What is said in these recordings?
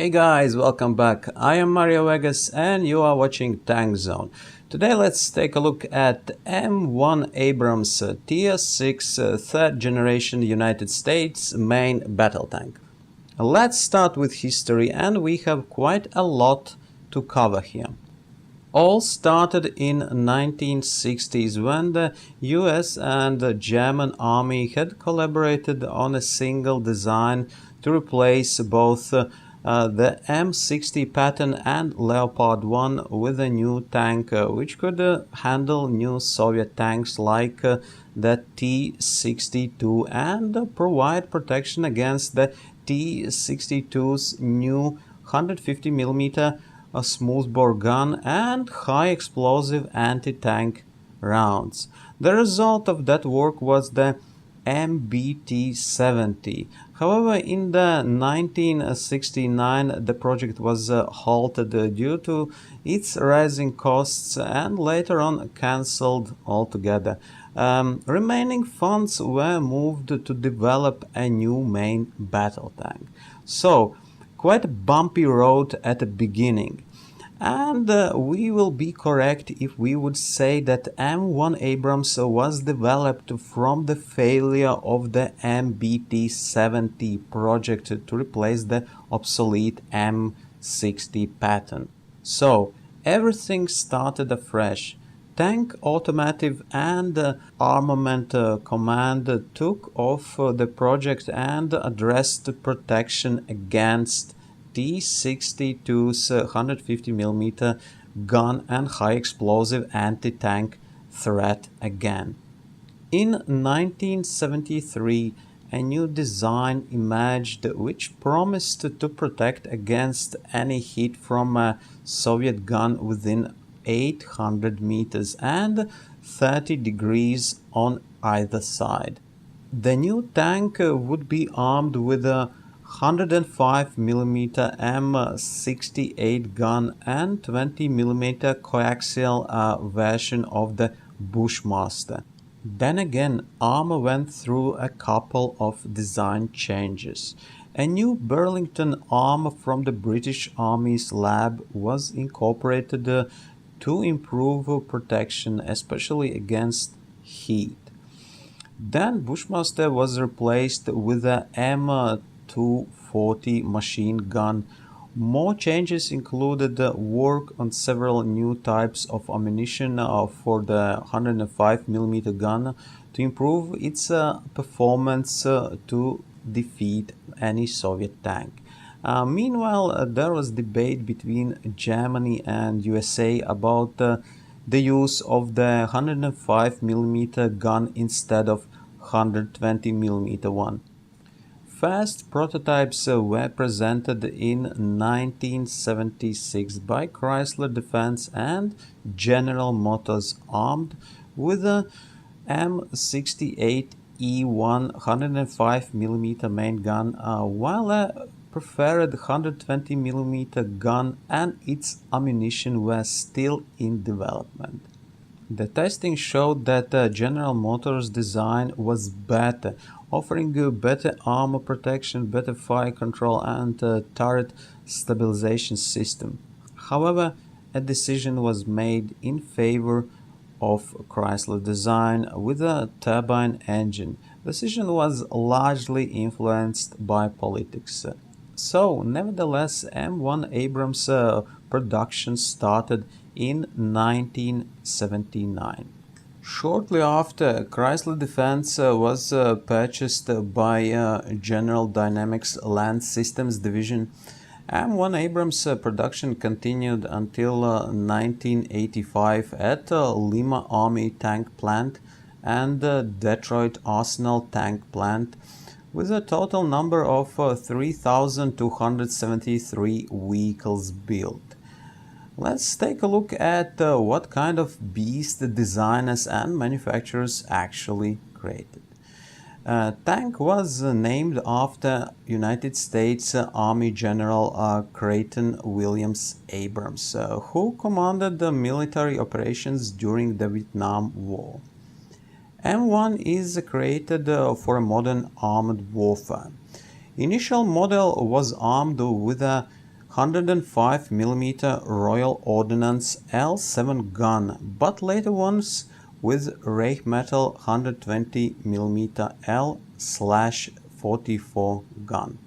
Hey guys, welcome back. I am Mario Vegas and you are watching Tank Zone. Today let's take a look at M1 Abrams Tier 6 third generation United States main battle tank. Let's start with history, and we have quite a lot to cover here. All started in 1960s when the US and the German army had collaborated on a single design to replace both the M60 Patton and Leopard 1 with a new tank which could handle new Soviet tanks like the T-62 and provide protection against the T-62's new 150mm smoothbore gun and high explosive anti-tank rounds. The result of that work was the MBT-70. However, in the 1969 the project was halted due to its rising costs and later on cancelled altogether. Remaining funds were moved to develop a new main battle tank. So, quite a bumpy road at the beginning. And we will be correct if we would say that M1 Abrams was developed from the failure of the MBT-70 project to replace the obsolete M60 Patton. So everything started afresh. Tank Automotive and Armament Command took off the project and addressed protection against T-62's 150mm gun and high explosive anti-tank threat again. In 1973, a new design emerged which promised to protect against any hit from a Soviet gun within 800 meters and 30 degrees on either side. The new tank would be armed with a 105mm M68 gun and 20mm coaxial version of the Bushmaster. Then again, armor went through a couple of design changes. A new Burlington armor from the British Army's lab was incorporated to improve protection, especially against heat. Then Bushmaster was replaced with a M240 machine gun. More changes included work on several new types of ammunition for the 105mm gun to improve its performance to defeat any Soviet tank. Meanwhile, there was debate between Germany and USA about the use of the 105mm gun instead of 120mm one. First prototypes were presented in 1976 by Chrysler Defense and General Motors, armed with a M68E1 105mm main gun, while a preferred 120mm gun and its ammunition were still in development. The testing showed that General Motors' design was better, offering better armor protection, better fire control and turret stabilization system. However, a decision was made in favor of Chrysler design with a turbine engine. The decision was largely influenced by politics. So, nevertheless, M1 Abrams production started in 1979. Shortly after, Chrysler Defense was purchased by General Dynamics Land Systems Division. M1 Abrams production continued until 1985 at Lima Army Tank Plant and Detroit Arsenal Tank Plant, with a total number of 3,273 vehicles built. Let's take a look at what kind of beast the designers and manufacturers actually created. Tank was named after United States Army General Creighton Williams Abrams, who commanded the military operations during the Vietnam War. M1 is created for a modern armored warfare. Initial model was armed with a 105mm Royal Ordnance L7 gun, but later ones with Rheinmetall 120mm L/44 gun.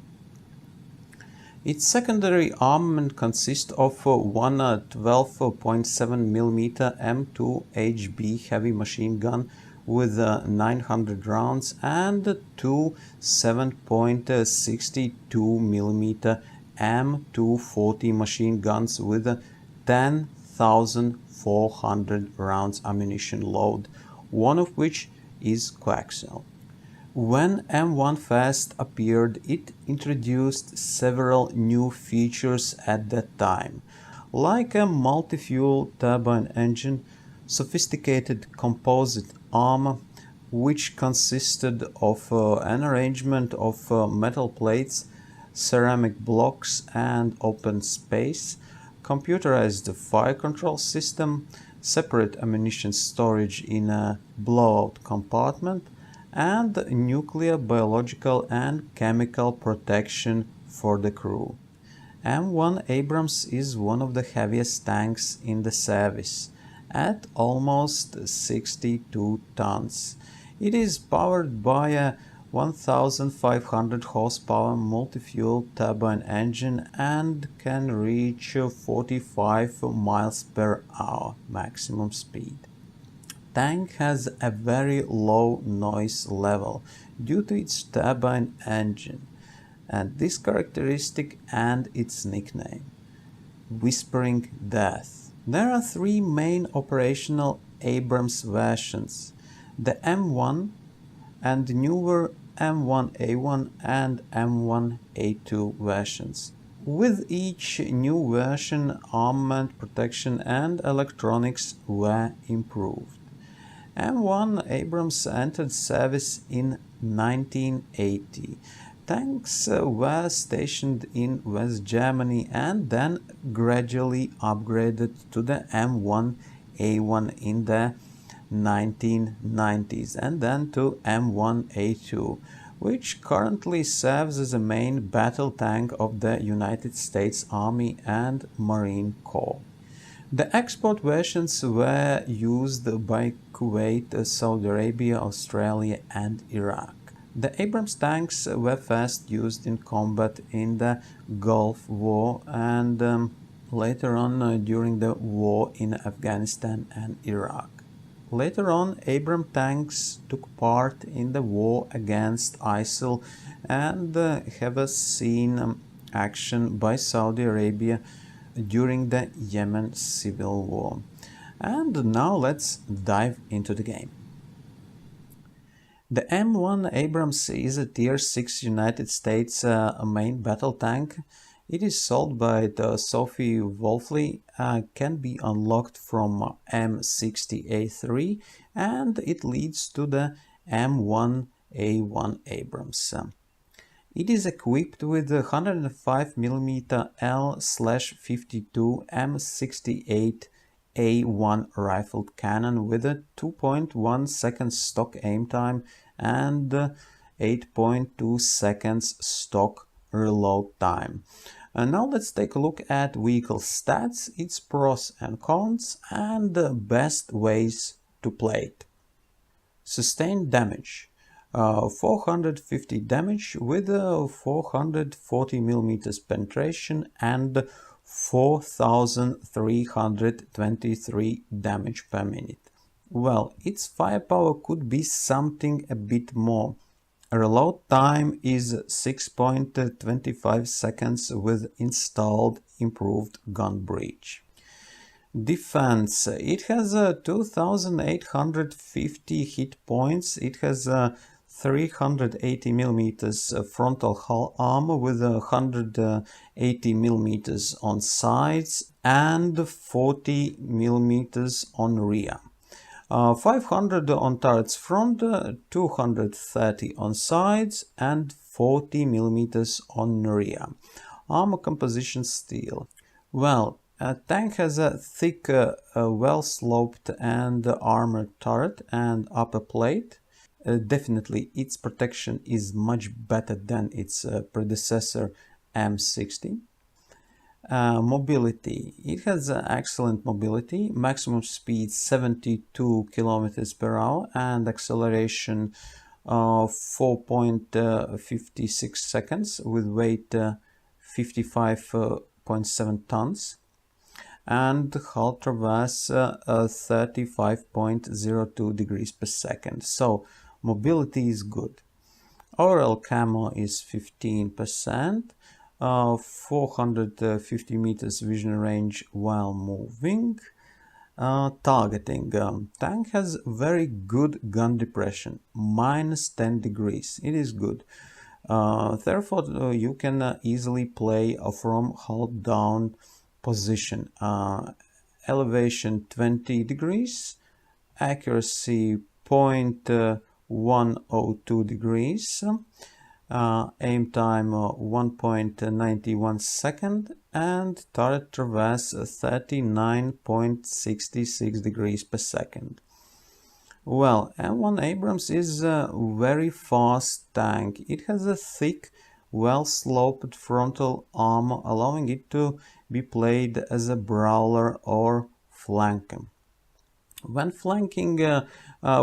Its secondary armament consists of one 12.7mm M2HB heavy machine gun with 900 rounds and two 7.62mm M240 machine guns with 10,400 rounds ammunition load, one of which is coaxial. When M1 first appeared, it introduced several new features at that time, like a multi-fuel turbine engine, sophisticated composite armor, which consisted of an arrangement of metal plates, ceramic blocks and open space, computerized fire control system, separate ammunition storage in a blowout compartment, and nuclear, biological and chemical protection for the crew. M1 Abrams is one of the heaviest tanks in the service, at almost 62 tons. It is powered by a 1500 horsepower multi-fuel turbine engine and can reach 45 miles per hour maximum speed. Tank has a very low noise level due to its turbine engine, and this characteristic and its nickname, Whispering Death. There are three main operational Abrams versions: the M1 and the newer M1A1 and M1A2 versions. With each new version, armament, protection and electronics were improved. M1 Abrams entered service in 1980. Tanks were stationed in West Germany and then gradually upgraded to the M1A1 in the 1990s and then to M1A2, which currently serves as the main battle tank of the United States Army and Marine Corps. The export versions were used by Kuwait, Saudi Arabia, Australia and Iraq. The Abrams tanks were first used in combat in the Gulf War and later on during the war in Afghanistan and Iraq. Later on, Abrams tanks took part in the war against ISIL and have seen action by Saudi Arabia during the Yemen civil war. And now let's dive into the game. The M1 Abrams is a Tier 6 United States main battle tank. It is sold by the Sophie Wolfley, can be unlocked from M60A3, and it leads to the M1A1 Abrams. It is equipped with a 105mm L/52 M68A1 rifled cannon with a 2.1 seconds stock aim time and 8.2 seconds stock reload time. And now let's take a look at vehicle stats, its pros and cons, and the best ways to play it. Sustained damage. 450 damage with 440mm penetration and 4323 damage per minute. Well, its firepower could be something a bit more. Reload time is 6.25 seconds with installed improved gun breech. Defense. It has 2850 hit points. It has 380mm frontal hull armor with 180mm on sides and 40mm on rear. 500 on turrets front, 230 on sides and 40mm on rear. Armor composition steel. Well, a tank has a thick, well-sloped and armored turret and upper plate. Definitely its protection is much better than its predecessor M60. Mobility. It has excellent mobility, maximum speed 72 kilometers per hour and acceleration 4.56 seconds with weight 55.7 tons and hull traverse 35.02 degrees per second. So mobility is good. Overall camo is 15%, 450 meters vision range while moving. Targeting. Tank has very good gun depression, -10 degrees. It is good. Therefore, you can easily play from hold down position. Elevation 20 degrees, accuracy 0.102 degrees, aim time 1.91 second, and turret traverse 39.66 degrees per second. Well, M1 Abrams is a very fast tank. It has a thick, well-sloped frontal armor, allowing it to be played as a brawler or flanker. When flanking,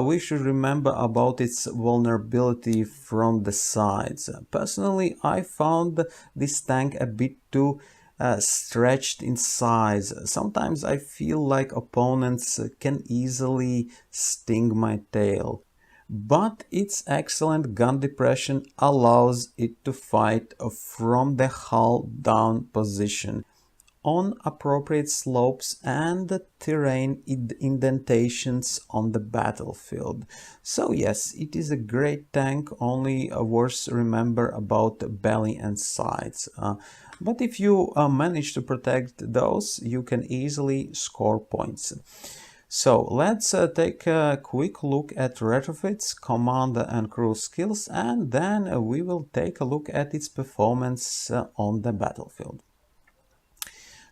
we should remember about its vulnerability from the sides. Personally, I found this tank a bit too stretched in size. Sometimes I feel like opponents can easily sting my tail. But its excellent gun depression allows it to fight from the hull down position on appropriate slopes and terrain indentations on the battlefield. So yes, it is a great tank, only worth remember about belly and sides. But if you manage to protect those, you can easily score points. So let's take a quick look at retrofits, command and crew skills, and then we will take a look at its performance on the battlefield.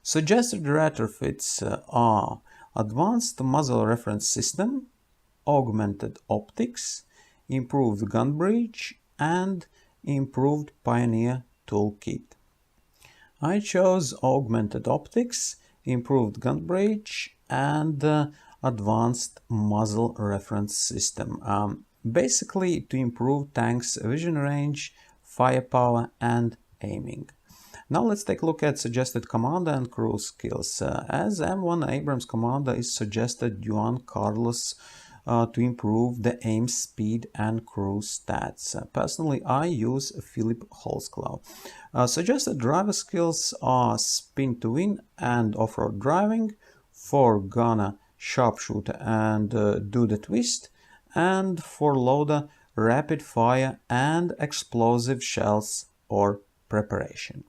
Suggested retrofits are advanced muzzle reference system, augmented optics, improved gun breech, and improved Pioneer toolkit. I chose augmented optics, improved gun breech, and advanced muzzle reference system. Basically to improve tanks' vision range, firepower, and aiming. Now let's take a look at suggested commander and crew skills. As M1 Abrams commander is suggested Juan Carlos to improve the aim speed and crew stats. Personally, I use Philip Holzclaw. Suggested driver skills are spin to win and off-road driving, for gunner, sharpshooter and do the twist, and for loader, rapid fire and explosive shells or preparation.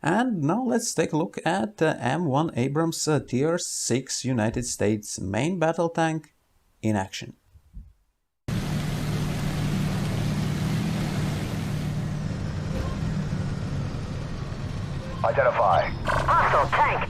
And now let's take a look at M1 Abrams Tier 6 United States main battle tank in action. Identify. Hostile tank!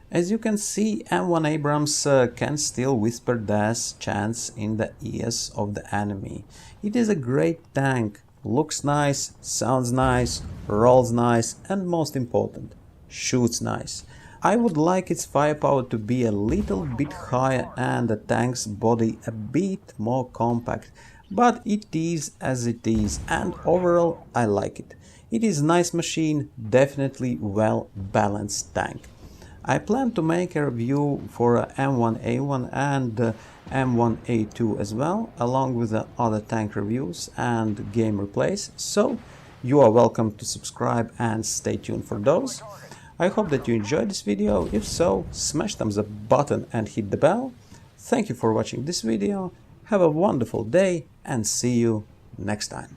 As you can see, M1 Abrams can still whisper death chants in the ears of the enemy. It is a great tank, looks nice, sounds nice, rolls nice, and most important, shoots nice. I would like its firepower to be a little bit higher and the tank's body a bit more compact, but it is as it is, and overall I like it. It is a nice machine, definitely well balanced tank. I plan to make a review for M1A1 and M1A2 as well, along with the other tank reviews and game replays, so you are welcome to subscribe and stay tuned for those. I hope that you enjoyed this video. If so, smash thumbs up button and hit the bell. Thank you for watching this video. Have a wonderful day and see you next time.